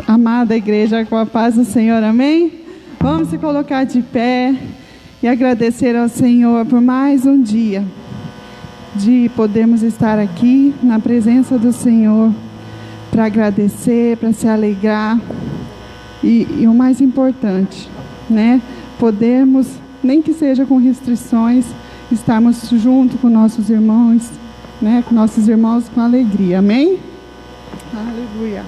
a amada igreja com a paz do Senhor, amém? Vamos se colocar de pé e agradecer ao Senhor por mais um dia de podermos estar aqui na presença do Senhor para agradecer, para se alegrar e o mais importante, né? Podermos, nem que seja com restrições, estarmos junto com nossos irmãos, né? Com nossos irmãos com alegria, amém? Aleluia.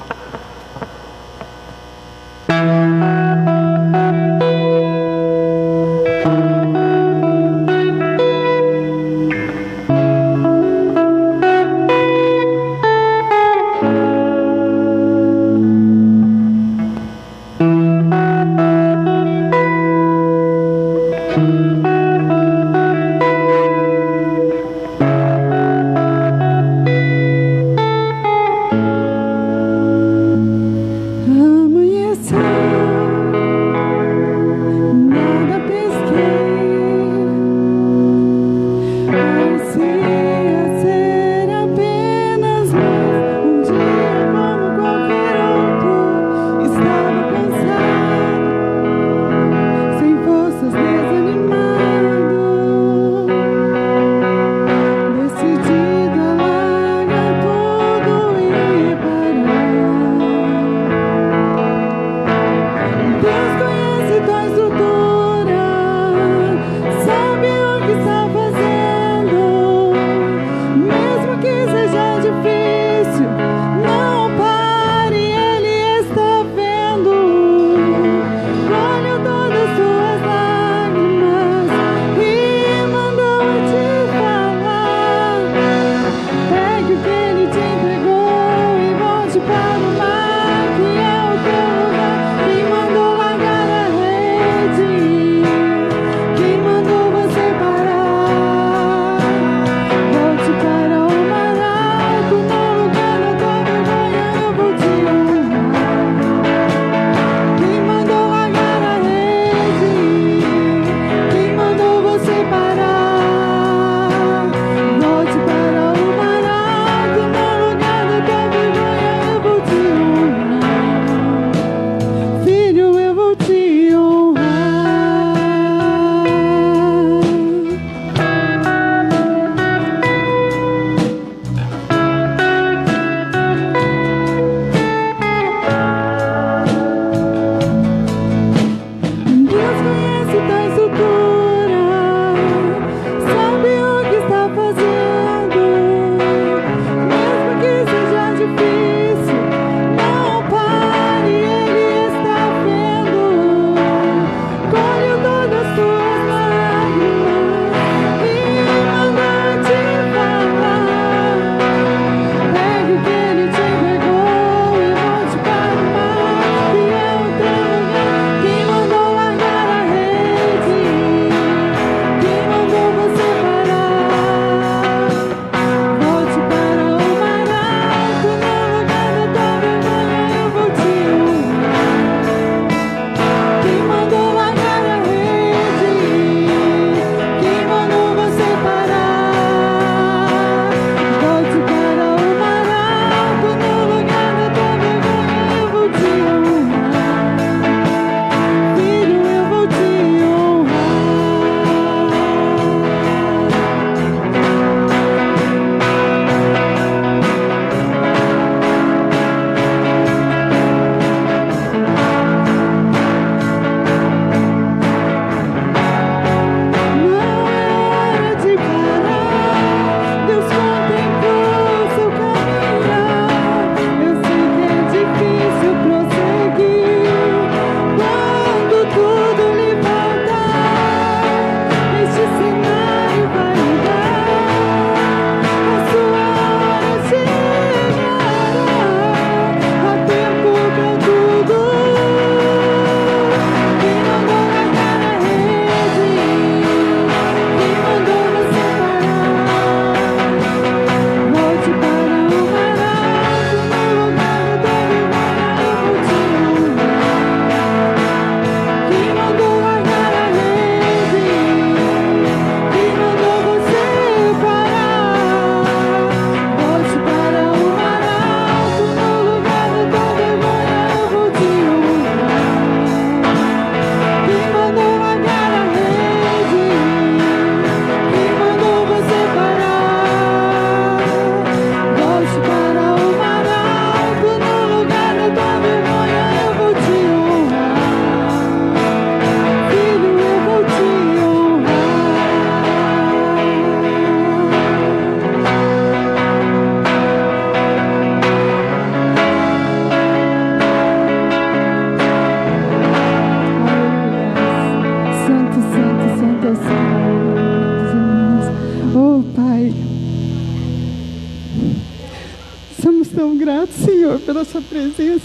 tão grato, Senhor, pela sua presença.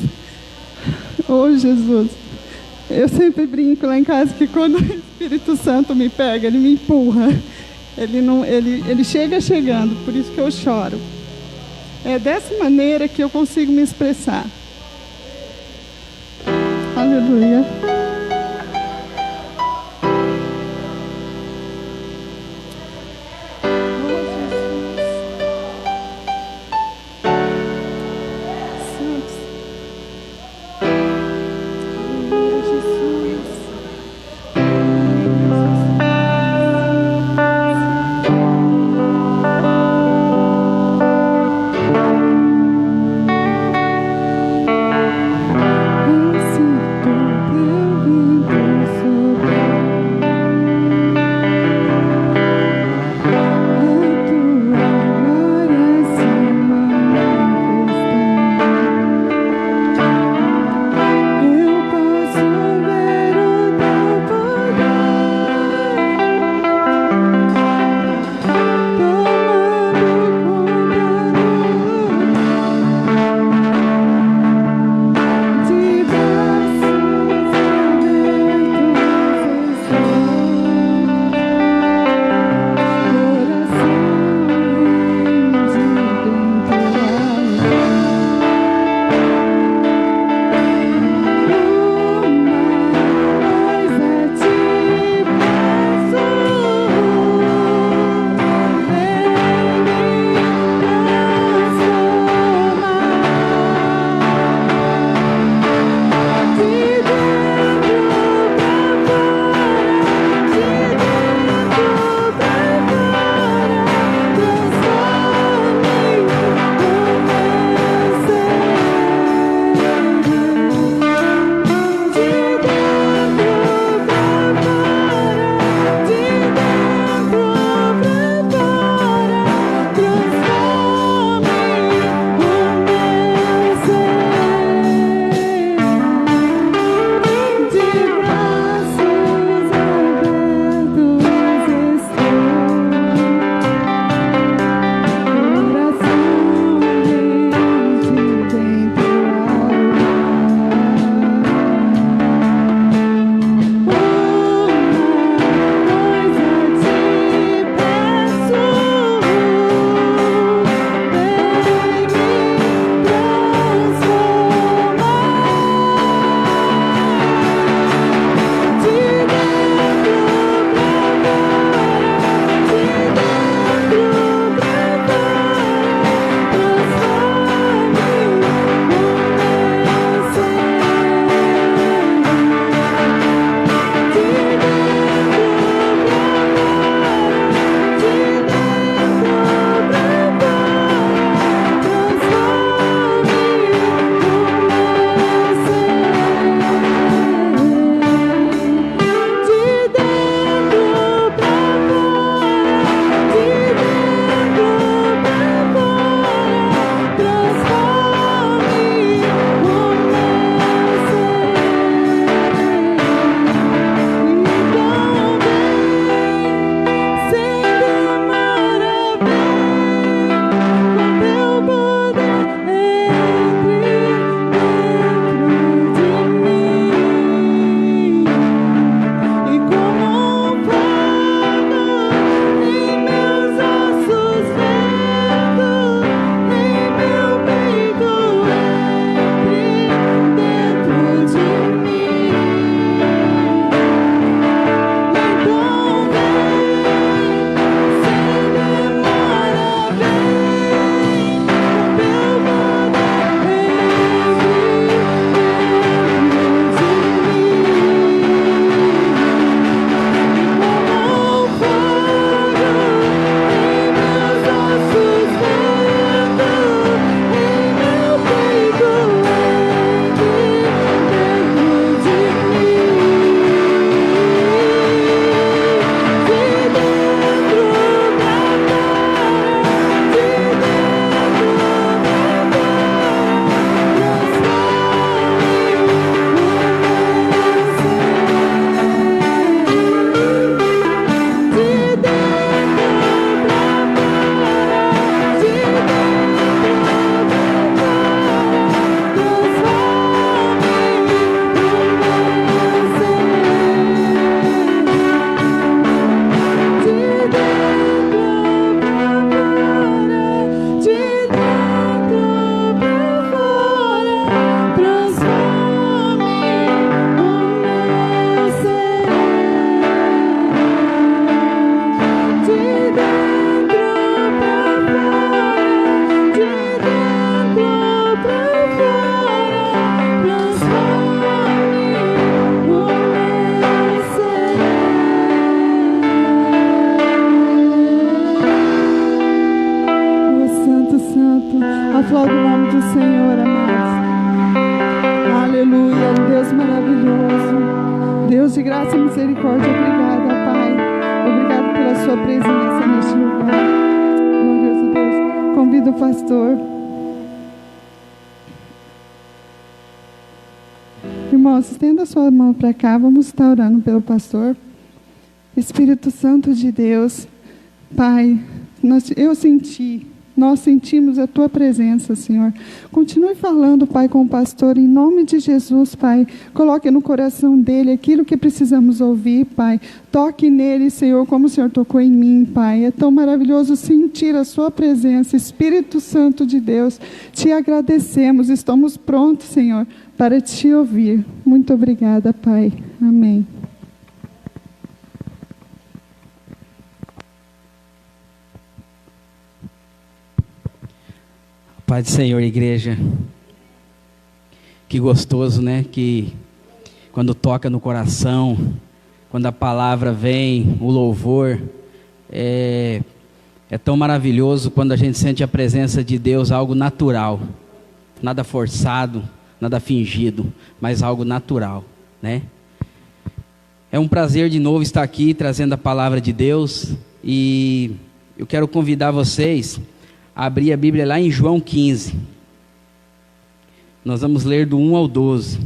Oh, Jesus. Eu sempre brinco lá em casa que quando o Espírito Santo me pega, ele me empurra. Ele chega chegando, por isso que eu choro. É dessa maneira que eu consigo me expressar. Aleluia. Deus maravilhoso, Deus de graça e misericórdia, obrigada, Pai. Obrigado pela sua presença neste lugar. Glorioso Deus. Convido o pastor. Irmãos, estenda a sua mão para cá. Vamos estar orando pelo pastor. Espírito Santo de Deus, Pai, nós sentimos a Tua presença, Senhor. Continue falando, Pai, com o pastor, em nome de Jesus, Pai. Coloque no coração dele aquilo que precisamos ouvir, Pai. Toque nele, Senhor, como o Senhor tocou em mim, Pai. É tão maravilhoso sentir a Sua presença. Espírito Santo de Deus, Te agradecemos. Estamos prontos, Senhor, para Te ouvir. Muito obrigada, Pai. Amém. Pai do Senhor, igreja, que gostoso, né? Que quando toca no coração, quando a palavra vem, o louvor, é tão maravilhoso quando a gente sente a presença de Deus, algo natural, nada forçado, nada fingido, mas algo natural, né? É um prazer de novo estar aqui trazendo a palavra de Deus, e eu quero convidar vocês abrir a Bíblia lá em João 15. Nós vamos ler do 1 ao 12.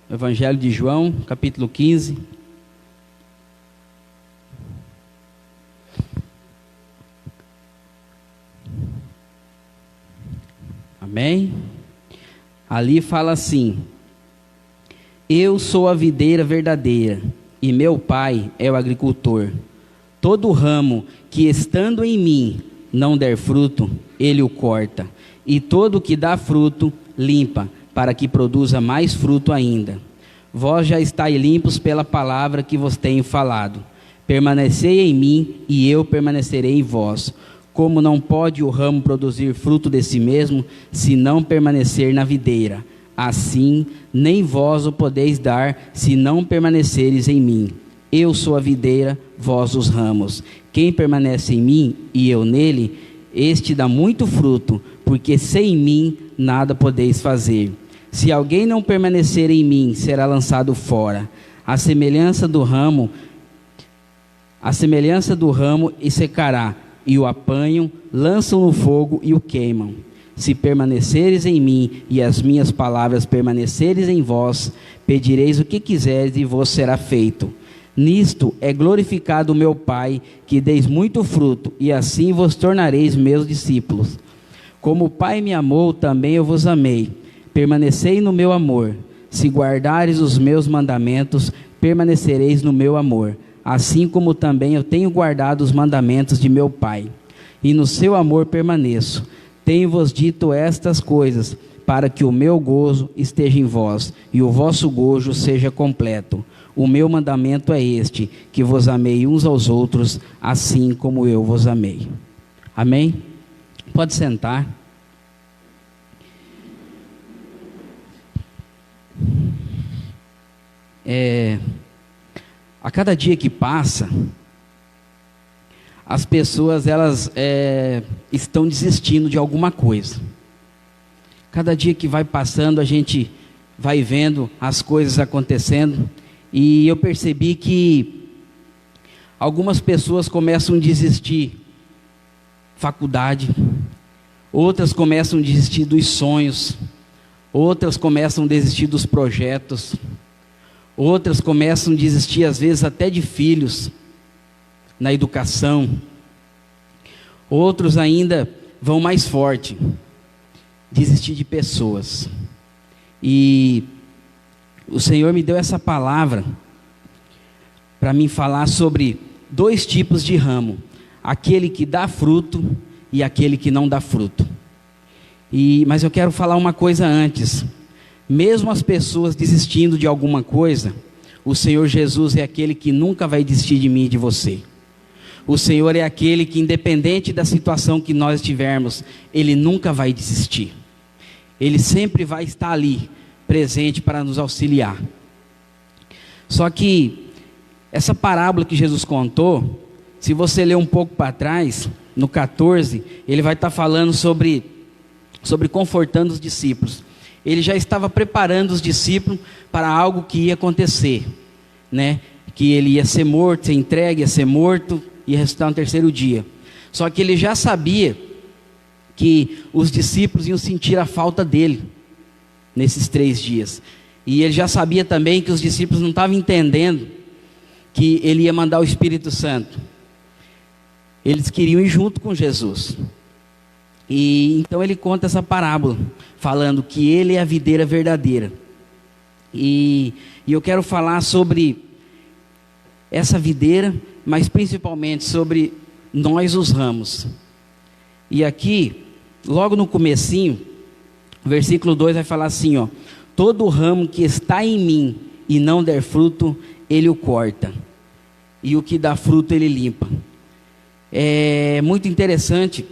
O Evangelho de João, capítulo 15. Amém? Ali fala assim: Eu sou a videira verdadeira, e meu Pai é o agricultor. Todo ramo que estando em mim não der fruto, ele o corta, e todo o que dá fruto, limpa, para que produza mais fruto ainda. Vós já estáis limpos pela palavra que vos tenho falado. Permanecei em mim, e eu permanecerei em vós. Como não pode o ramo produzir fruto de si mesmo, se não permanecer na videira, assim nem vós o podeis dar, se não permaneceres em mim. Eu sou a videira, vós os ramos. Quem permanece em mim e eu nele, este dá muito fruto, porque sem mim nada podeis fazer. Se alguém não permanecer em mim, será lançado fora. A semelhança do ramo e secará, e o apanham, lançam no fogo e o queimam. Se permaneceres em mim e as minhas palavras permaneceres em vós, pedireis o que quiseres e vos será feito. Nisto é glorificado o meu Pai, que deis muito fruto, e assim vos tornareis meus discípulos. Como o Pai me amou, também eu vos amei. Permanecei no meu amor. Se guardares os meus mandamentos, permanecereis no meu amor, assim como também eu tenho guardado os mandamentos de meu Pai. E no seu amor permaneço. Tenho-vos dito estas coisas, para que o meu gozo esteja em vós, e o vosso gozo seja completo. O meu mandamento é este, que vos amei uns aos outros, assim como eu vos amei. Amém? Pode sentar. A cada dia que passa, as pessoas elas estão desistindo de alguma coisa. Cada dia que vai passando, a gente vai vendo as coisas acontecendo. E eu percebi que algumas pessoas começam a desistir faculdade, outras começam a desistir dos sonhos, outras começam a desistir dos projetos, outras começam a desistir às vezes até de filhos, na educação. Outros ainda vão mais forte, desistir de pessoas. E o Senhor me deu essa palavra para mim falar sobre dois tipos de ramo: aquele que dá fruto e aquele que não dá fruto. Mas eu quero falar uma coisa antes. Mesmo as pessoas desistindo de alguma coisa, o Senhor Jesus é aquele que nunca vai desistir de mim e de você. O Senhor é aquele que, independente da situação que nós tivermos, Ele nunca vai desistir. Ele sempre vai estar ali, presente para nos auxiliar. Só que essa parábola que Jesus contou, se você ler um pouco para trás, no 14, ele vai estar falando sobre confortando os discípulos. ele já estava preparando os discípulos para algo que ia acontecer, né? Que ele ia ser morto, ser entregue, ia ser morto, ia ressuscitar no terceiro dia. Só que ele já sabia que os discípulos iam sentir a falta dele nesses 3 dias. E ele já sabia também que os discípulos não estavam entendendo que ele ia mandar o Espírito Santo. Eles queriam ir junto com Jesus. E então ele conta essa parábola, falando que ele é a videira verdadeira. E eu quero falar sobre essa videira, mas principalmente sobre nós os ramos. E aqui, logo no comecinho, versículo 2 vai falar assim, ó: todo ramo que está em mim e não der fruto, ele o corta, e o que dá fruto ele limpa. É muito interessante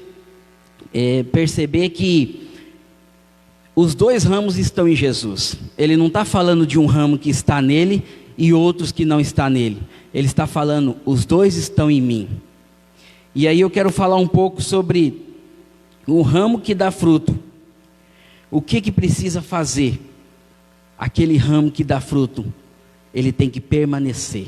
perceber que os 2 ramos estão em Jesus. Ele não está falando de um ramo que está nele e outros que não está nele. Ele está falando, os 2 estão em mim. E aí eu quero falar um pouco sobre o ramo que dá fruto. O que precisa fazer? Aquele ramo que dá fruto, ele tem que permanecer.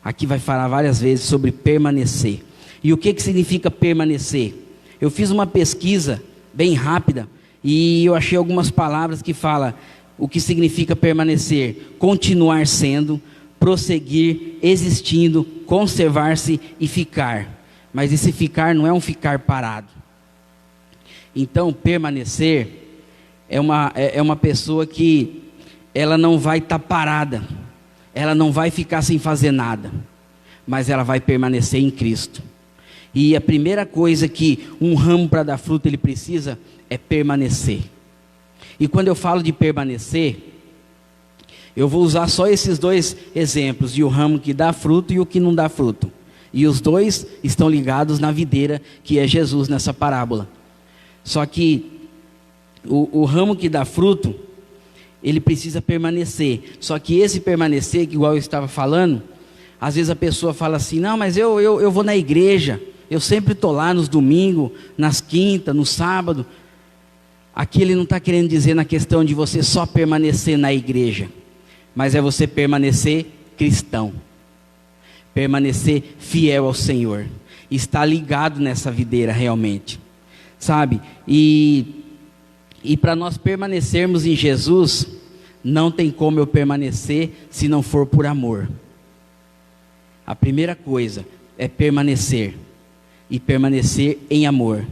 Aqui vai falar várias vezes sobre permanecer. E o que significa permanecer? Eu fiz uma pesquisa bem rápida e eu achei algumas palavras que falam o que significa permanecer: continuar sendo, prosseguir, existindo, conservar-se e ficar. Mas esse ficar não é um ficar parado. Então, permanecer é uma pessoa que ela não vai estar parada, ela não vai ficar sem fazer nada, mas ela vai permanecer em Cristo. E a primeira coisa que um ramo para dar fruto ele precisa é permanecer. E quando eu falo de permanecer, eu vou usar só esses 2 exemplos, de o ramo que dá fruto e o que não dá fruto. E os 2 estão ligados na videira que é Jesus nessa parábola. Só que o ramo que dá fruto, ele precisa permanecer. Só que esse permanecer, que igual eu estava falando, às vezes a pessoa fala assim: não, mas eu vou na igreja, eu sempre estou lá nos domingos, nas quintas, no sábado. Aqui ele não está querendo dizer na questão de você só permanecer na igreja, mas é você permanecer cristão, permanecer fiel ao Senhor, estar ligado nessa videira realmente, sabe? E para nós permanecermos em Jesus, não tem como eu permanecer se não for por amor. A primeira coisa é permanecer, e permanecer em amor.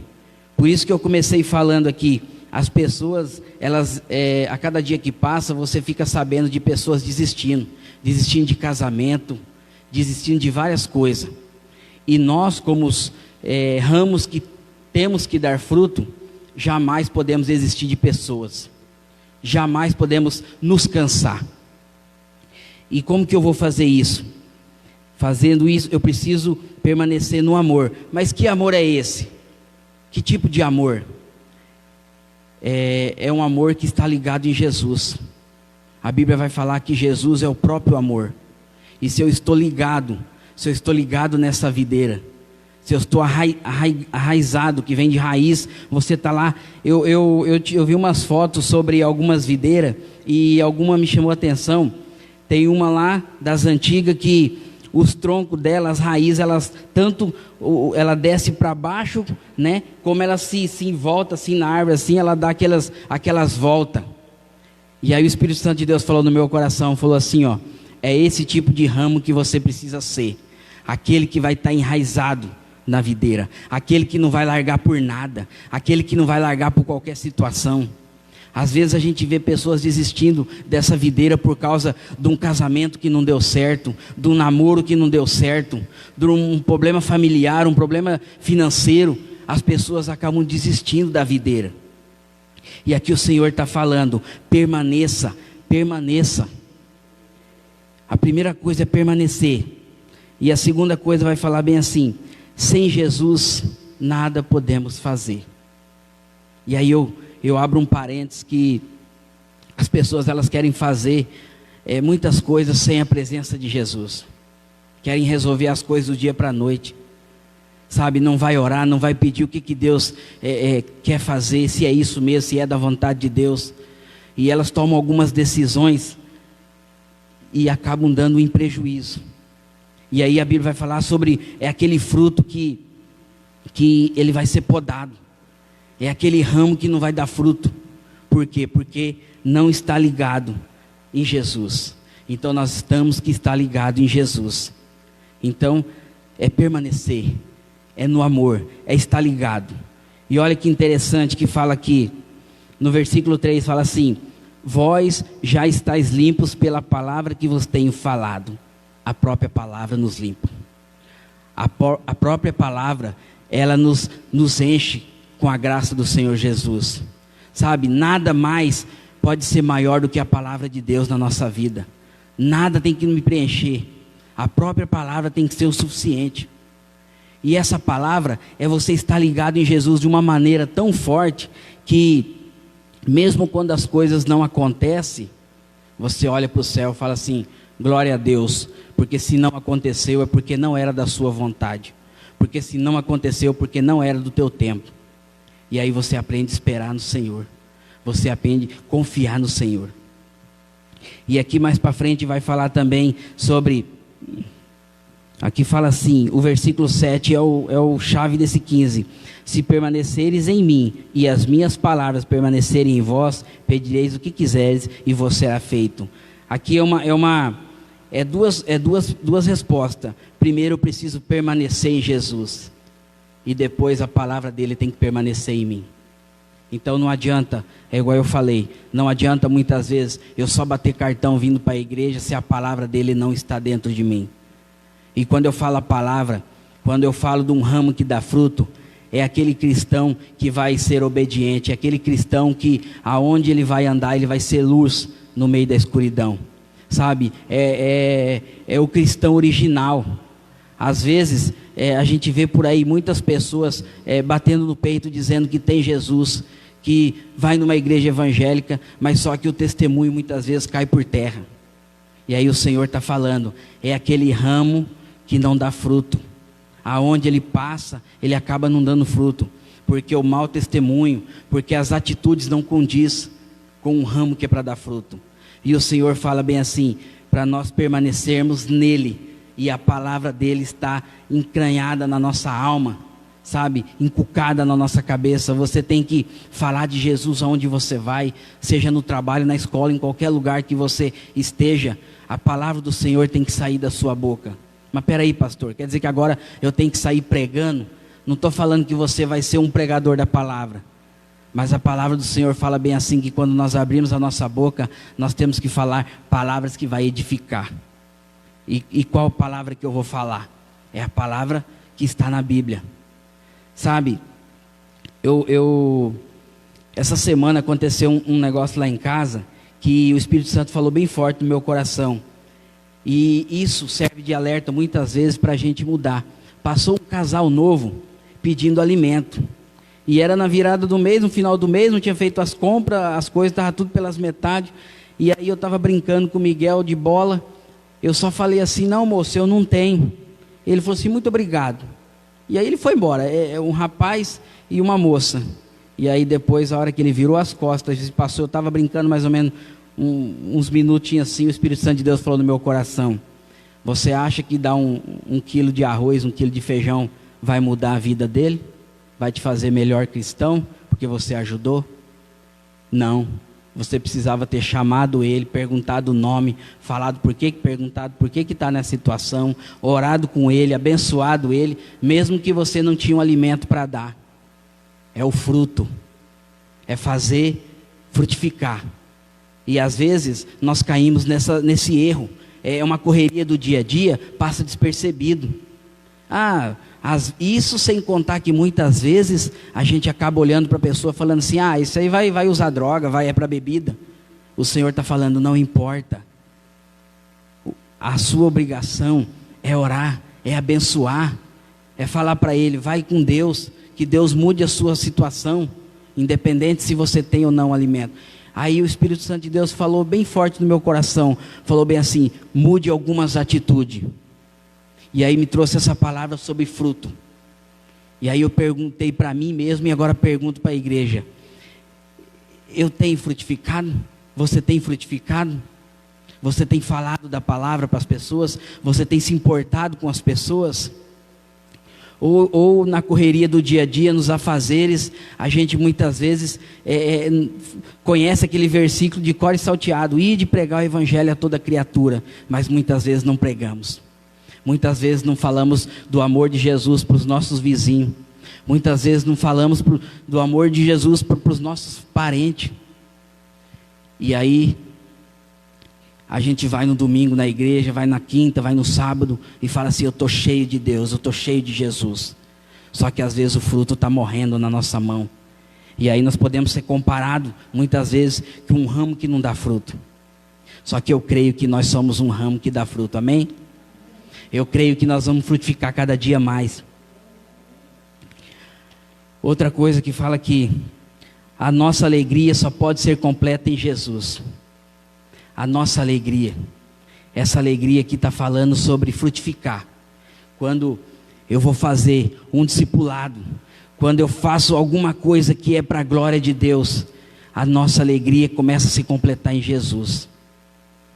Por isso que eu comecei falando aqui, as pessoas, elas, a cada dia que passa, você fica sabendo de pessoas desistindo de casamento, desistindo de várias coisas. E nós, como os ramos que temos que dar fruto, jamais podemos desistir de pessoas, jamais podemos nos cansar. E como que eu vou fazer isso? Fazendo isso, eu preciso permanecer no amor. Mas que amor é esse? Que tipo de amor? É um amor que está ligado em Jesus. A Bíblia vai falar que Jesus é o próprio amor. E se eu estou ligado nessa videira, se eu estou arraizado, que vem de raiz, você está lá. Eu vi umas fotos sobre algumas videiras e alguma me chamou a atenção. Tem uma lá das antigas que os troncos dela, as raízes, elas tanto ela desce para baixo, né? Como ela se envolta assim na árvore, assim, ela dá aquelas voltas. E aí o Espírito Santo de Deus falou no meu coração, falou assim, ó: é esse tipo de ramo que você precisa ser, aquele que vai estar enraizado na videira, aquele que não vai largar por nada, aquele que não vai largar por qualquer situação. Às vezes a gente vê pessoas desistindo dessa videira por causa de um casamento que não deu certo, de um namoro que não deu certo, de um problema familiar, um problema financeiro. As pessoas acabam desistindo da videira. E aqui o Senhor está falando: permaneça, permaneça. A primeira coisa é permanecer. E a segunda coisa vai falar bem assim: sem Jesus nada podemos fazer. E aí eu abro um parênteses, que as pessoas elas querem fazer muitas coisas sem a presença de Jesus. Querem resolver as coisas do dia para a noite. Sabe, não vai orar, não vai pedir o que Deus quer fazer, se é isso mesmo, se é da vontade de Deus. e elas tomam algumas decisões e acabam dando em prejuízo. E aí a Bíblia vai falar sobre aquele fruto que ele vai ser podado. É aquele ramo que não vai dar fruto. Por quê? Porque não está ligado em Jesus. Então nós temos que estar ligado em Jesus. Então é permanecer, é no amor, é estar ligado. E olha que interessante que fala aqui, no versículo 3 fala assim: vós já estáis limpos pela palavra que vos tenho falado. A própria palavra nos limpa. A própria palavra, ela nos enche com a graça do Senhor Jesus. Sabe, nada mais pode ser maior do que a palavra de Deus na nossa vida. Nada tem que me preencher. A própria palavra tem que ser o suficiente. E essa palavra é você estar ligado em Jesus de uma maneira tão forte que mesmo quando as coisas não acontecem, você olha para o céu e fala assim: glória a Deus, porque se não aconteceu é porque não era da sua vontade, porque se não aconteceu porque não era do teu tempo. E aí você aprende a esperar no Senhor, você aprende a confiar no Senhor. E aqui mais para frente vai falar também sobre, aqui fala assim, o versículo 7 é o chave desse 15: se permaneceres em mim e as minhas palavras permanecerem em vós, pedireis o que quiseres e vos será feito. Aqui duas respostas. Primeiro eu preciso permanecer em Jesus, e depois a palavra dele tem que permanecer em mim. Então não adianta, é igual eu falei, não adianta muitas vezes eu só bater cartão vindo para a igreja se a palavra dele não está dentro de mim. E quando eu falo a palavra, quando eu falo de um ramo que dá fruto, é aquele cristão que vai ser obediente, é aquele cristão que aonde ele vai andar, ele vai ser luz no meio da escuridão. Sabe, é o cristão original. Às vezes a gente vê por aí muitas pessoas batendo no peito dizendo que tem Jesus, que vai numa igreja evangélica, mas só que o testemunho muitas vezes cai por terra. E aí o Senhor está falando, é aquele ramo que não dá fruto. Aonde ele passa, ele acaba não dando fruto, porque o mau testemunho, porque as atitudes não condiz com um ramo que é para dar fruto. E o Senhor fala bem assim, para nós permanecermos nele, e a palavra dele está encranhada na nossa alma, sabe, encucada na nossa cabeça. Você tem que falar de Jesus aonde você vai, seja no trabalho, na escola, em qualquer lugar que você esteja, a palavra do Senhor tem que sair da sua boca. Mas peraí, pastor, quer dizer que agora eu tenho que sair pregando? Não estou falando que você vai ser um pregador da palavra, mas a palavra do Senhor fala bem assim, que quando nós abrimos a nossa boca, nós temos que falar palavras que vai edificar. E qual palavra que eu vou falar? É a palavra que está na Bíblia. Sabe, essa semana aconteceu um negócio lá em casa, que o Espírito Santo falou bem forte no meu coração. E isso serve de alerta muitas vezes para a gente mudar. Passou um casal novo pedindo alimento. E era na virada do mês, no final do mês, não tinha feito as compras, as coisas estavam tudo pelas metades. E aí eu estava brincando com o Miguel de bola. Eu só falei assim: não, moço, eu não tenho. Ele falou assim: muito obrigado. E aí ele foi embora. É um rapaz e uma moça. E aí depois, a hora que ele virou as costas, passou, eu estava brincando mais ou menos uns minutinhos assim, o Espírito Santo de Deus falou no meu coração: você acha que dar um quilo de arroz, 1 quilo de feijão vai mudar a vida dele? Vai te fazer melhor cristão porque você ajudou? Não. Você precisava ter chamado ele, perguntado o nome, perguntado por que está nessa situação, orado com ele, abençoado ele, mesmo que você não tinha um alimento para dar. É o fruto, é fazer frutificar. E às vezes nós caímos nesse erro. É uma correria do dia a dia, passa despercebido. Isso sem contar que muitas vezes a gente acaba olhando para a pessoa falando assim: isso aí vai usar droga, é para bebida. O Senhor está falando: não importa. A sua obrigação é orar, é abençoar, é falar para ele: vai com Deus, que Deus mude a sua situação, independente se você tem ou não alimento. Aí o Espírito Santo de Deus falou bem forte no meu coração, falou bem assim: mude algumas atitudes. E aí me trouxe essa palavra sobre fruto. E aí eu perguntei para mim mesmo e agora pergunto para a igreja: eu tenho frutificado? Você tem frutificado? Você tem falado da palavra para as pessoas? Você tem se importado com as pessoas? Ou na correria do dia a dia, nos afazeres, a gente muitas vezes conhece aquele versículo de cor e salteado: ide pregar o evangelho a toda criatura, mas muitas vezes não pregamos. Muitas vezes não falamos do amor de Jesus para os nossos vizinhos. Muitas vezes não falamos do amor de Jesus para os nossos parentes. E aí a gente vai no domingo na igreja, vai na quinta, vai no sábado e fala assim: eu estou cheio de Deus, eu estou cheio de Jesus. Só que às vezes o fruto está morrendo na nossa mão. E aí nós podemos ser comparados muitas vezes com um ramo que não dá fruto. Só que eu creio que nós somos um ramo que dá fruto, amém? Eu creio que nós vamos frutificar cada dia mais. Outra coisa que fala que a nossa alegria só pode ser completa em Jesus. A nossa alegria, essa alegria que está falando sobre frutificar. Quando eu vou fazer um discipulado, quando eu faço alguma coisa que é para a glória de Deus, a nossa alegria começa a se completar em Jesus.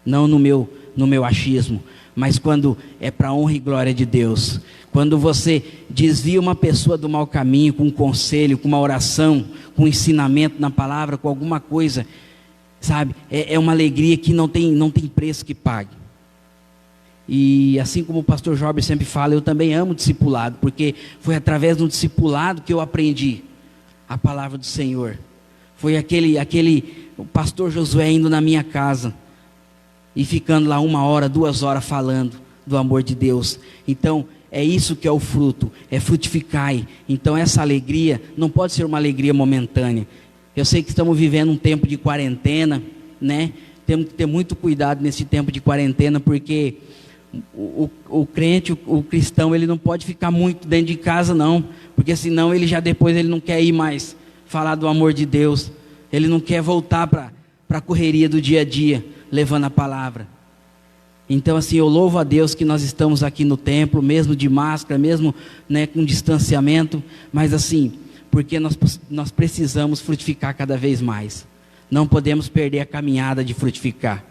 Não no meu achismo, mas quando é para a honra e glória de Deus. Quando você desvia uma pessoa do mau caminho, com um conselho, com uma oração, com um ensinamento na palavra, com alguma coisa, sabe, é uma alegria que não tem preço que pague. E assim como o pastor Jorge sempre fala, eu também amo discipulado, porque foi através do discipulado que eu aprendi a palavra do Senhor. Foi o pastor Josué indo na minha casa e ficando lá 1 hora, 2 horas falando do amor de Deus. Então é isso que é o fruto, é frutificar. Então essa alegria não pode ser uma alegria momentânea. Eu sei que estamos vivendo um tempo de quarentena, né? Temos que ter muito cuidado nesse tempo de quarentena, porque o crente, o cristão, ele não pode ficar muito dentro de casa não, porque senão depois ele não quer ir mais falar do amor de Deus, ele não quer voltar para a correria do dia a dia, levando a palavra. Então assim, eu louvo a Deus que nós estamos aqui no templo, mesmo de máscara, mesmo, né, com distanciamento, mas assim, porque nós precisamos frutificar cada vez mais. Não podemos perder a caminhada de frutificar.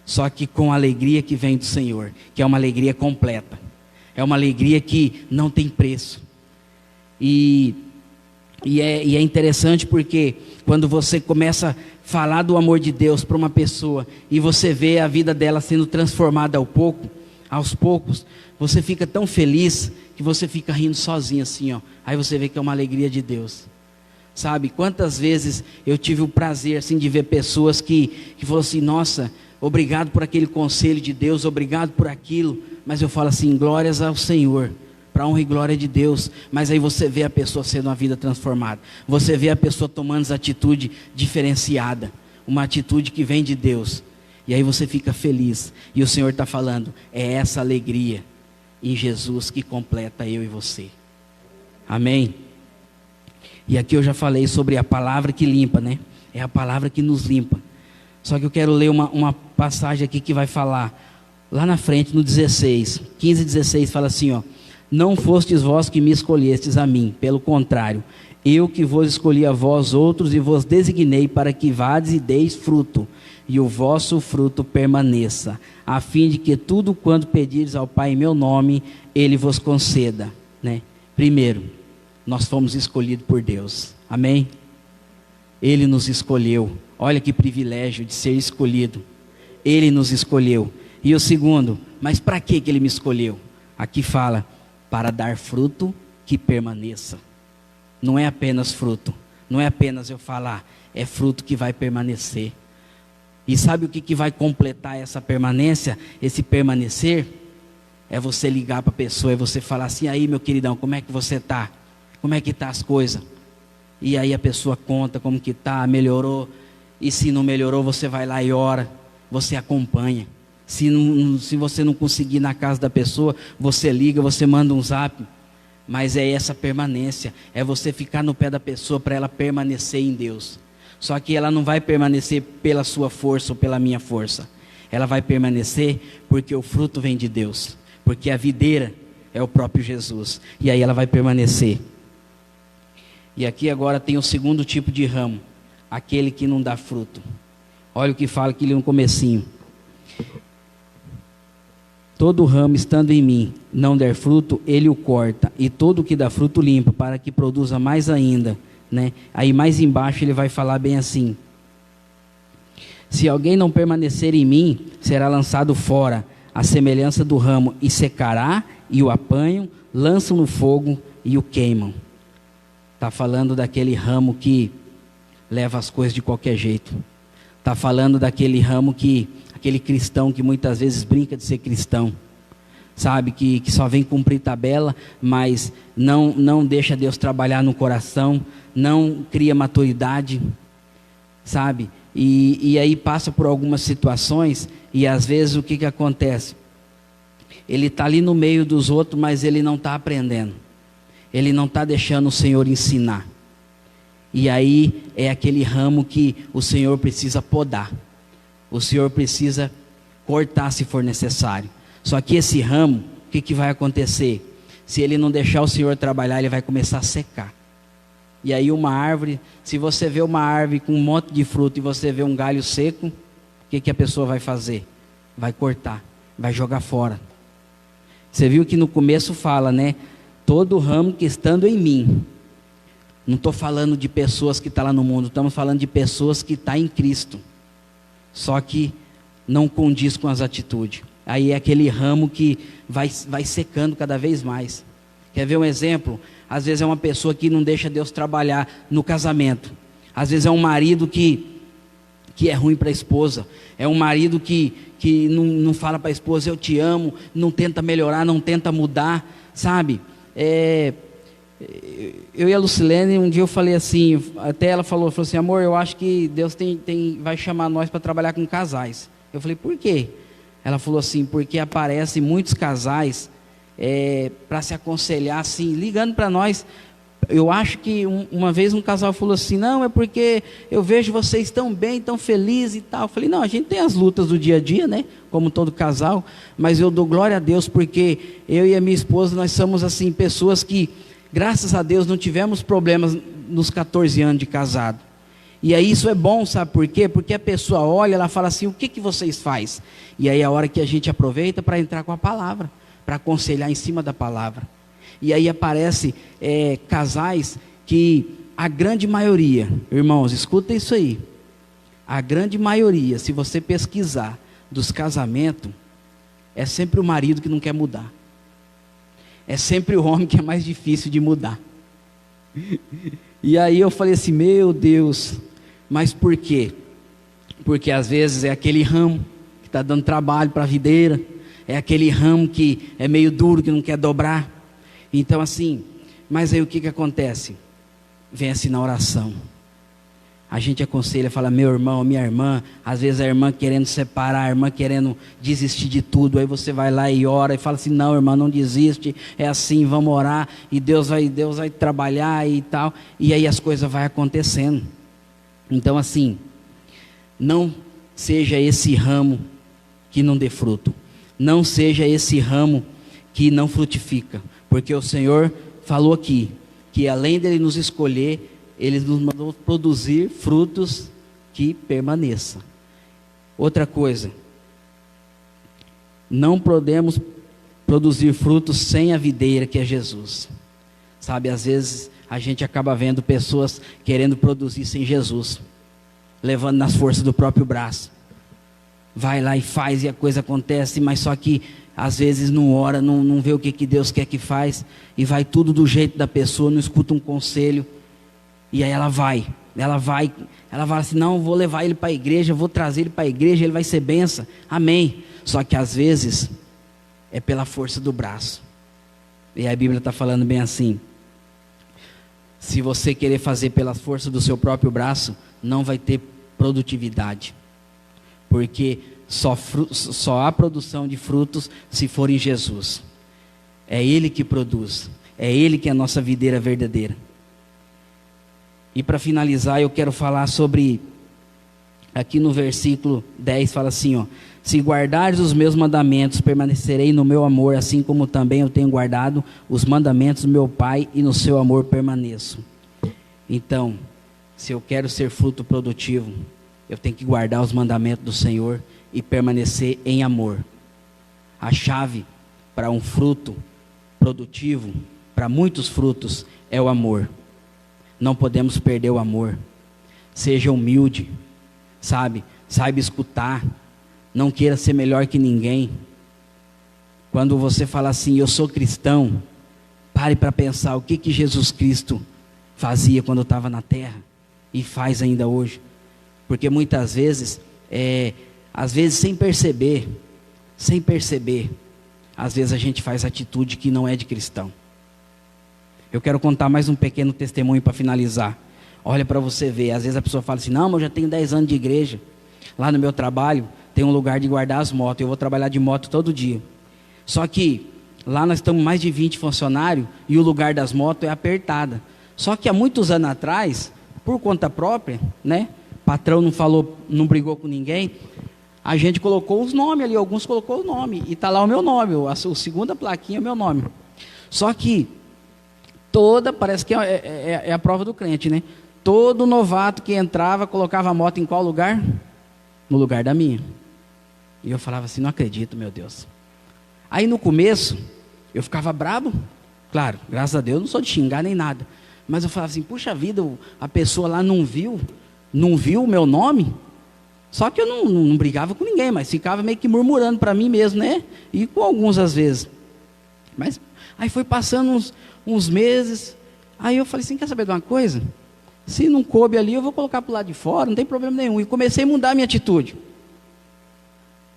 Só que com a alegria que vem do Senhor, que é uma alegria completa. É uma alegria que não tem preço. E é interessante porque quando você começa a falar do amor de Deus para uma pessoa e você vê a vida dela sendo transformada aos poucos, você fica tão feliz que você fica rindo sozinho assim, ó. Aí você vê que é uma alegria de Deus. Sabe, quantas vezes eu tive o prazer assim de ver pessoas que falaram assim: nossa, obrigado por aquele conselho de Deus, obrigado por aquilo. Mas eu falo assim: glórias ao Senhor, para a honra e glória de Deus. Mas aí você vê a pessoa sendo uma vida transformada. Você vê a pessoa tomando essa atitude diferenciada, uma atitude que vem de Deus. E aí você fica feliz. E o Senhor está falando: é essa alegria em Jesus que completa eu e você. Amém? E aqui eu já falei sobre a palavra que limpa, né? É a palavra que nos limpa. Só que eu quero ler uma passagem aqui que vai falar lá na frente, no 16, 15 e 16, fala assim, ó: não fostes vós que me escolhestes a mim, pelo contrário, eu que vos escolhi a vós outros e vos designei para que vades e deis fruto, e o vosso fruto permaneça, a fim de que tudo quanto pedires ao Pai em meu nome, Ele vos conceda, né? Primeiro, nós fomos escolhidos por Deus, amém? Ele nos escolheu. Olha que privilégio de ser escolhido. Ele nos escolheu. E o segundo, mas para que Ele me escolheu? Aqui fala: para dar fruto que permaneça. Não é apenas fruto, não é apenas eu falar, é fruto que vai permanecer. E sabe o que vai completar essa permanência, esse permanecer? É você ligar para a pessoa e você falar assim: aí meu queridão, como é que você está? Como é que está as coisas? E aí a pessoa conta como que está, melhorou. E se não melhorou, você vai lá e ora, você acompanha. Se você não conseguir ir na casa da pessoa, você liga, você manda um zap. Mas é essa permanência, é você ficar no pé da pessoa para ela permanecer em Deus. Só que ela não vai permanecer pela sua força ou pela minha força. Ela vai permanecer porque o fruto vem de Deus. Porque a videira é o próprio Jesus. E aí ela vai permanecer. E aqui agora tem o segundo tipo de ramo, aquele que não dá fruto. Olha o que fala aqui no comecinho. Todo ramo estando em mim não der fruto, ele o corta, e todo o que dá fruto limpa, para que produza mais ainda, né? Aí mais embaixo ele vai falar bem assim: se alguém não permanecer em mim, será lançado fora, à semelhança do ramo, e secará, e o apanham, lançam no fogo e o queimam. Está falando daquele ramo que leva as coisas de qualquer jeito. Está falando daquele ramo que, aquele cristão que muitas vezes brinca de ser cristão, sabe, que só vem cumprir tabela, mas não deixa Deus trabalhar no coração, não cria maturidade, sabe, e aí passa por algumas situações, e às vezes o que acontece? Ele está ali no meio dos outros, mas ele não está aprendendo, ele não está deixando o Senhor ensinar, e aí é aquele ramo que o Senhor precisa podar, o Senhor precisa cortar se for necessário. Só que esse ramo, o que vai acontecer? Se ele não deixar o Senhor trabalhar, ele vai começar a secar. E aí uma árvore, se você vê uma árvore com um monte de fruto e você vê um galho seco, o que a pessoa vai fazer? Vai cortar, vai jogar fora. Você viu que no começo fala, né? Todo ramo que estando em mim. Não estou falando de pessoas que estão lá no mundo, estamos falando de pessoas que estão em Cristo. Só que não condiz com as atitudes. Aí é aquele ramo que vai secando cada vez mais. Quer ver um exemplo? Às vezes é uma pessoa que não deixa Deus trabalhar no casamento. Às vezes é um marido que é ruim para a esposa. É um marido que não fala para a esposa, eu te amo, não tenta melhorar, não tenta mudar, sabe? Eu e a Lucilene, um dia eu falei assim, até ela falou assim, amor, eu acho que Deus vai chamar nós para trabalhar com casais. Eu falei, por quê? Ela falou assim, porque aparecem muitos casais para se aconselhar, assim, ligando para nós. Eu acho que uma vez um casal falou assim, não, é porque eu vejo vocês tão bem, tão felizes e tal. Eu falei, não, a gente tem as lutas do dia a dia, né, como todo casal, mas eu dou glória a Deus, porque eu e a minha esposa, nós somos assim, pessoas que, graças a Deus, não tivemos problemas nos 14 anos de casado. E aí isso é bom, sabe por quê? Porque a pessoa olha, ela fala assim, o que vocês fazem? E aí é a hora que a gente aproveita para entrar com a palavra, para aconselhar em cima da palavra. E aí aparece casais que a grande maioria, irmãos, escuta isso aí, a grande maioria, se você pesquisar dos casamentos, é sempre o marido que não quer mudar. É sempre o homem que é mais difícil de mudar. E aí eu falei assim, meu Deus, mas por quê? Porque às vezes é aquele ramo que está dando trabalho para a videira, é aquele ramo que é meio duro, que não quer dobrar. Então assim, mas aí o que acontece? Vem assim na oração. A gente aconselha, fala, meu irmão, minha irmã, às vezes a irmã querendo separar, a irmã querendo desistir de tudo, aí você vai lá e ora e fala assim, não irmã, não desiste, é assim, vamos orar, e Deus vai trabalhar e tal, e aí as coisas vão acontecendo. Então assim, não seja esse ramo que não dê fruto, não seja esse ramo que não frutifica, porque o Senhor falou aqui, que além dele nos escolher, Ele nos mandou produzir frutos que permaneçam. Outra coisa, não podemos produzir frutos sem a videira que é Jesus. Sabe, às vezes a gente acaba vendo pessoas querendo produzir sem Jesus, levando nas forças do próprio braço. Vai lá e faz e a coisa acontece, mas só que às vezes não ora, não vê o que Deus quer que faz, e vai tudo do jeito da pessoa, não escuta um conselho. E aí ela vai assim, não, vou levar ele para a igreja, vou trazer ele para a igreja, ele vai ser bênção, amém. Só que às vezes é pela força do braço. E a Bíblia está falando bem assim, se você querer fazer pela força do seu próprio braço, não vai ter produtividade, porque só há produção de frutos se for em Jesus. É Ele que produz, é Ele que é a nossa videira verdadeira. E para finalizar, eu quero falar sobre, aqui no versículo 10, fala assim, ó, se guardares os meus mandamentos, permanecerei no meu amor, assim como também eu tenho guardado os mandamentos do meu Pai, e no seu amor permaneço. Então, se eu quero ser fruto produtivo, eu tenho que guardar os mandamentos do Senhor e permanecer em amor. A chave para um fruto produtivo, para muitos frutos, é o amor. Não podemos perder o amor. Seja humilde, sabe? Saiba escutar. Não queira ser melhor que ninguém. Quando você fala assim, eu sou cristão, pare para pensar o que Jesus Cristo fazia quando estava na terra e faz ainda hoje. Porque muitas vezes, às vezes sem perceber, às vezes a gente faz atitude que não é de cristão. Eu quero contar mais um pequeno testemunho para finalizar. Olha para você ver, às vezes a pessoa fala assim, não, mas eu já tenho 10 anos de igreja. Lá no meu trabalho tem um lugar de guardar as motos, eu vou trabalhar de moto todo dia. Só que lá nós estamos mais de 20 funcionários e o lugar das motos é apertada. Só que há muitos anos atrás, por conta própria, né? Patrão não falou, não brigou com ninguém. A gente colocou os nomes ali, alguns colocou o nome. E está lá o meu nome, a segunda plaquinha é o meu nome. Só que parece que é a prova do crente, né? Todo novato que entrava, colocava a moto em qual lugar? No lugar da minha. E eu falava assim, não acredito, meu Deus. Aí no começo, eu ficava brabo. Claro, graças a Deus, eu não sou de xingar nem nada. Mas eu falava assim, puxa vida, a pessoa lá não viu o meu nome. Só que eu não brigava com ninguém, mas ficava meio que murmurando para mim mesmo, né? E com alguns às vezes. Mas aí foi passando uns meses. Aí eu falei assim, quer saber de uma coisa? Se não coube ali, eu vou colocar para o lado de fora, não tem problema nenhum. E comecei a mudar a minha atitude.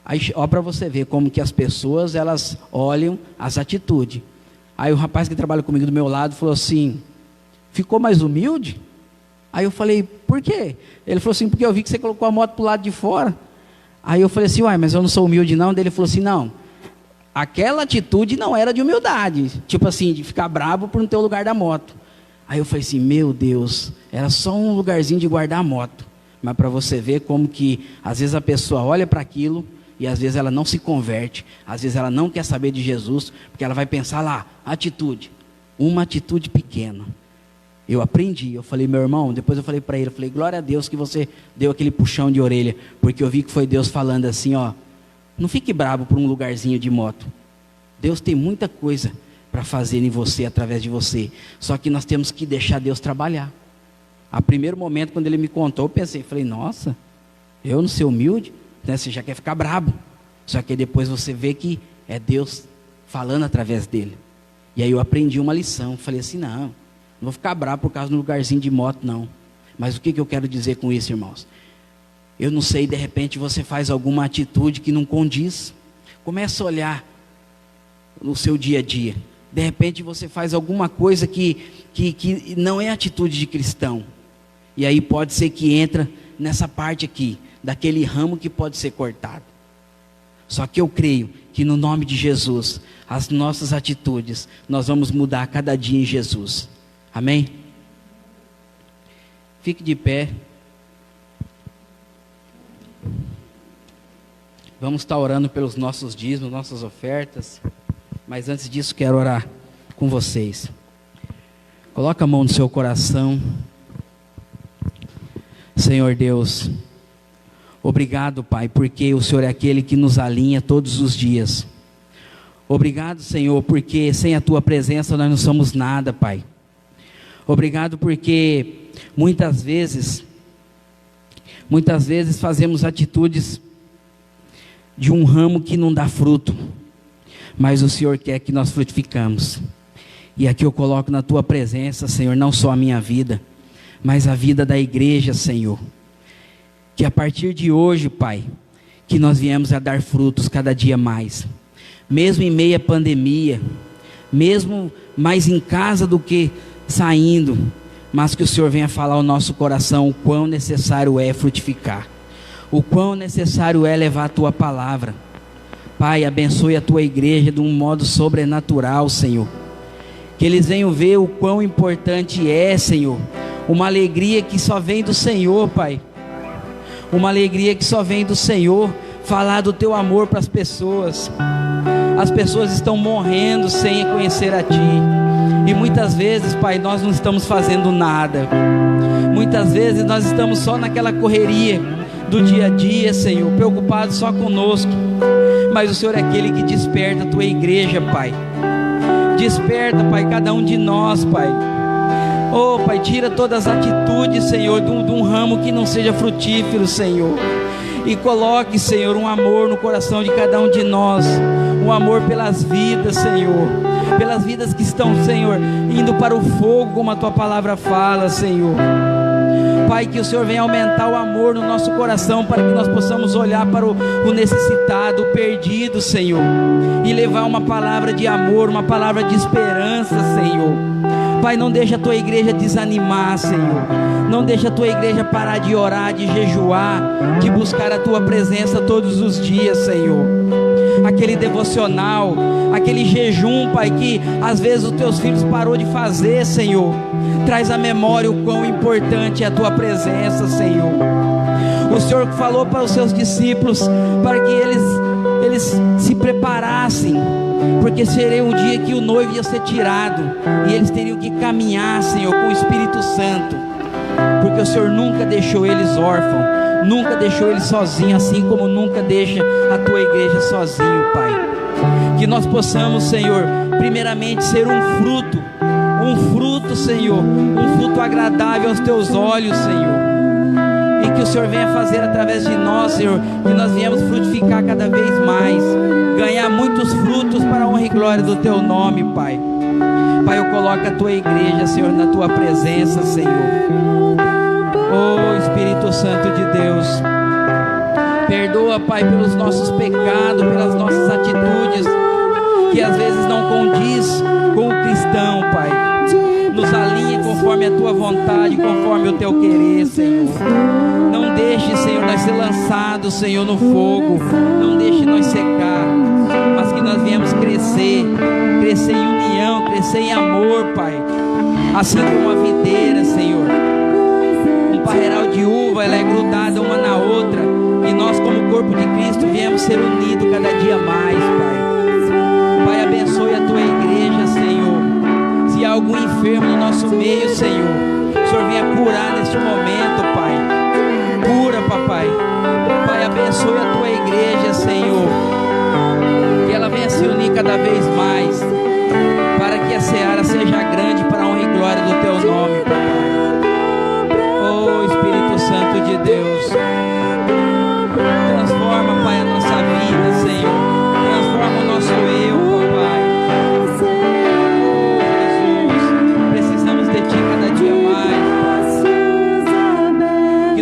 Aí, ó, para você ver como que as pessoas, elas olham as atitudes. Aí o rapaz que trabalha comigo do meu lado falou assim, ficou mais humilde? Aí eu falei, por quê? Ele falou assim, porque eu vi que você colocou a moto para o lado de fora. Aí eu falei assim, uai, mas eu não sou humilde não. Daí ele falou assim, não, aquela atitude não era de humildade. Tipo assim, de ficar bravo por não ter o lugar da moto. Aí eu falei assim, meu Deus, era só um lugarzinho de guardar a moto. Mas para você ver como que, às vezes a pessoa olha para aquilo, e às vezes ela não se converte, às vezes ela não quer saber de Jesus, porque ela vai pensar lá, atitude, uma atitude pequena. Eu aprendi, eu falei, meu irmão, depois eu falei para ele, eu falei, glória a Deus que você deu aquele puxão de orelha, porque eu vi que foi Deus falando assim, ó, não fique bravo por um lugarzinho de moto. Deus tem muita coisa para fazer em você, através de você, só que nós temos que deixar Deus trabalhar. A primeiro momento, quando ele me contou, eu pensei, falei, nossa, eu não ser humilde, né, você já quer ficar brabo, só que depois você vê que é Deus falando através dele. E aí eu aprendi uma lição, falei assim, não vou ficar bravo por causa do lugarzinho de moto, não. Mas o que eu quero dizer com isso, irmãos? Eu não sei, de repente você faz alguma atitude que não condiz. Começa a olhar no seu dia a dia. De repente você faz alguma coisa que não é atitude de cristão. E aí pode ser que entra nessa parte aqui, daquele ramo que pode ser cortado. Só que eu creio que no nome de Jesus, as nossas atitudes, nós vamos mudar cada dia em Jesus. Amém? Fique de pé. Vamos estar orando pelos nossos dízimos, nossas ofertas. Mas antes disso, quero orar com vocês. Coloca a mão no seu coração. Senhor Deus, obrigado, Pai, porque o Senhor é aquele que nos alinha todos os dias. Obrigado, Senhor, porque sem a Tua presença nós não somos nada, Pai. Obrigado porque muitas vezes fazemos atitudes de um ramo que não dá fruto, mas o Senhor quer que nós frutificamos. E aqui eu coloco na Tua presença, Senhor, não só a minha vida, mas a vida da igreja, Senhor. Que a partir de hoje, Pai, que nós viemos a dar frutos cada dia mais. Mesmo em meio à pandemia, mesmo mais em casa do que saindo, mas que o Senhor venha falar ao nosso coração o quão necessário é frutificar, o quão necessário é levar a Tua palavra. Pai, abençoe a Tua igreja de um modo sobrenatural, Senhor, que eles venham ver o quão importante é, Senhor, uma alegria que só vem do Senhor, Pai, uma alegria que só vem do Senhor, falar do Teu amor para as pessoas. As pessoas estão morrendo sem conhecer a Ti. E muitas vezes, Pai, nós não estamos fazendo nada. Muitas vezes nós estamos só naquela correria do dia a dia, Senhor, preocupado só conosco, mas o Senhor é aquele que desperta a tua igreja, Pai. Desperta, Pai, cada um de nós, Pai. Oh, Pai, tira todas as atitudes, Senhor, de um ramo que não seja frutífero, Senhor, e coloque, Senhor, um amor no coração de cada um de nós, um amor pelas vidas, Senhor, pelas vidas que estão, Senhor, indo para o fogo, como a tua palavra fala, Senhor. Pai, que o Senhor venha aumentar o amor no nosso coração, para que nós possamos olhar para o necessitado, o perdido, Senhor, e levar uma palavra de amor, uma palavra de esperança, Senhor. Pai, não deixa a tua igreja desanimar, Senhor. Não deixa a tua igreja parar de orar, de jejuar, de buscar a tua presença todos os dias, Senhor. Aquele devocional, aquele jejum, Pai, que às vezes os teus filhos parou de fazer, Senhor. Traz à memória o quão importante é a tua presença, Senhor. O Senhor falou para os seus discípulos para que eles se preparassem, porque seria um dia que o noivo ia ser tirado e eles teriam que caminhar, Senhor, com o Espírito Santo, porque o Senhor nunca deixou eles órfãos, nunca deixou eles sozinhos, assim como nunca deixa a tua igreja sozinho, Pai. Que nós possamos, Senhor, primeiramente ser um fruto, Senhor, um fruto agradável aos teus olhos, Senhor, e que o Senhor venha fazer através de nós, Senhor, que nós venhamos frutificar cada vez mais, ganhar muitos frutos para a honra e glória do teu nome, Pai. Pai, eu coloco a tua igreja, Senhor, na tua presença, Senhor. Oh, Espírito Santo de Deus, perdoa, Pai, pelos nossos pecados, pelas nossas atitudes, que às vezes não condiz com o cristão, Pai. Nos alinha conforme a tua vontade, conforme o teu querer, Senhor. Não deixe, Senhor, nós ser lançados, Senhor, no fogo. Não deixe nós secar, mas que nós viemos crescer em união, crescer em amor, Pai. Assim como a videira, Senhor, um parreiral de uva, ela é grudada uma na outra, e nós, como corpo de Cristo, viemos ser unidos cada dia mais, Pai. Pai, abençoe a tua igreja, Senhor. Se há algum enfermo no nosso meio, Senhor, o Senhor venha curar neste momento, Pai. Cura, Papai. Pai, abençoe a tua igreja, Senhor, que ela venha se unir cada vez mais, para que a seara seja grande para a honra e glória do teu nome, Papai. Oh, Espírito Santo de Deus, transforma, Pai, a nossa vida, Senhor. Transforma o nosso eu, Papai.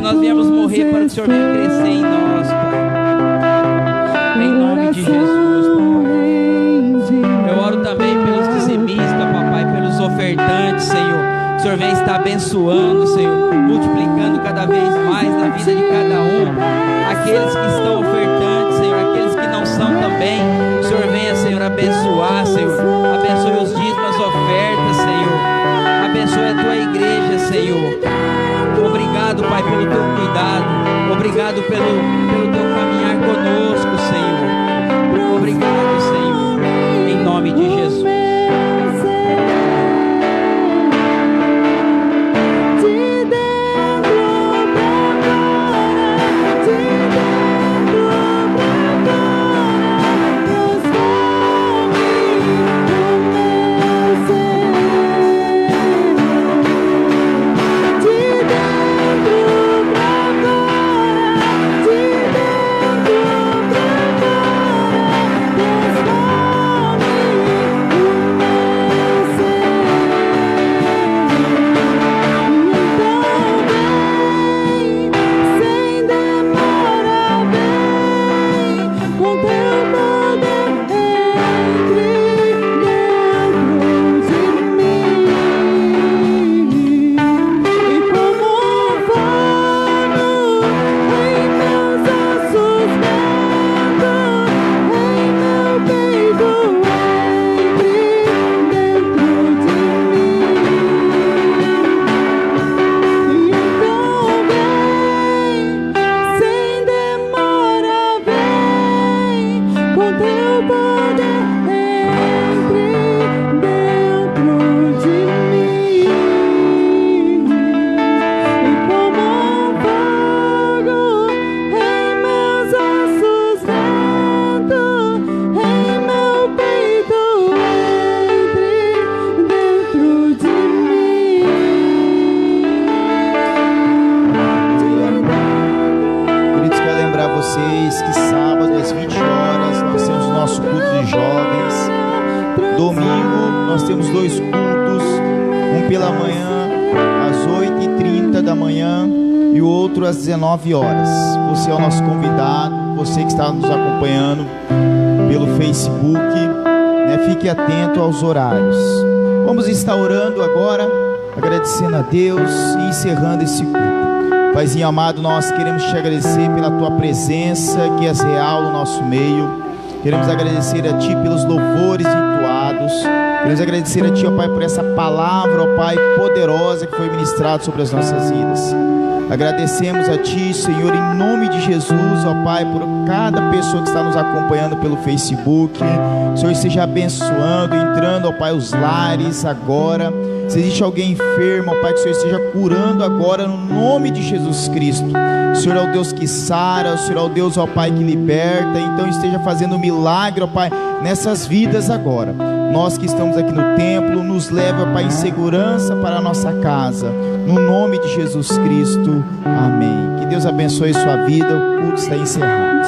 Nós viemos morrer para que o Senhor venha crescer em nós, Pai. Em nome de Jesus, Papai. Eu oro também pelos dizimistas, Papai, pelos ofertantes, Senhor. O Senhor venha estar abençoando, Senhor, multiplicando cada vez mais na vida de cada um. Aqueles que estão ofertantes, Senhor, aqueles que não são também, o Senhor venha, Senhor, abençoar, Senhor. Abençoe os dízimos, as ofertas, Senhor. Abençoe a tua igreja, Senhor. Obrigado, Pai, pelo teu cuidado. Obrigado pelo teu caminhar conosco, Senhor. Obrigado, Senhor, em nome de Jesus. sábado às 20 horas nós temos o nosso culto de jovens. Domingo nós temos 2 cultos, um pela manhã às 8h30 da manhã e o outro às 19 horas. Você é o nosso convidado, você que está nos acompanhando pelo Facebook, né? Fique atento aos horários. Vamos estar orando agora, agradecendo a Deus e encerrando esse culto. Paizinho amado, nós queremos te agradecer pela tua presença que és real no nosso meio. Queremos agradecer a ti pelos louvores entoados. Queremos agradecer a ti, ó Pai, por essa palavra, ó Pai, poderosa que foi ministrada sobre as nossas vidas. Agradecemos a ti, Senhor, em nome de Jesus, ó Pai, por cada pessoa que está nos acompanhando pelo Facebook. O Senhor esteja abençoando, entrando, ó Pai, os lares agora. Se existe alguém enfermo, ó Pai, que o Senhor esteja curando agora no nome de Jesus Cristo. O Senhor é o Deus que sara, o Senhor é o Deus, ó Pai, que liberta. Então esteja fazendo um milagre, ó Pai, nessas vidas agora. Nós que estamos aqui no templo, nos leva, ó Pai, em segurança para a nossa casa. No nome de Jesus Cristo, amém. Que Deus abençoe sua vida. O culto está encerrado.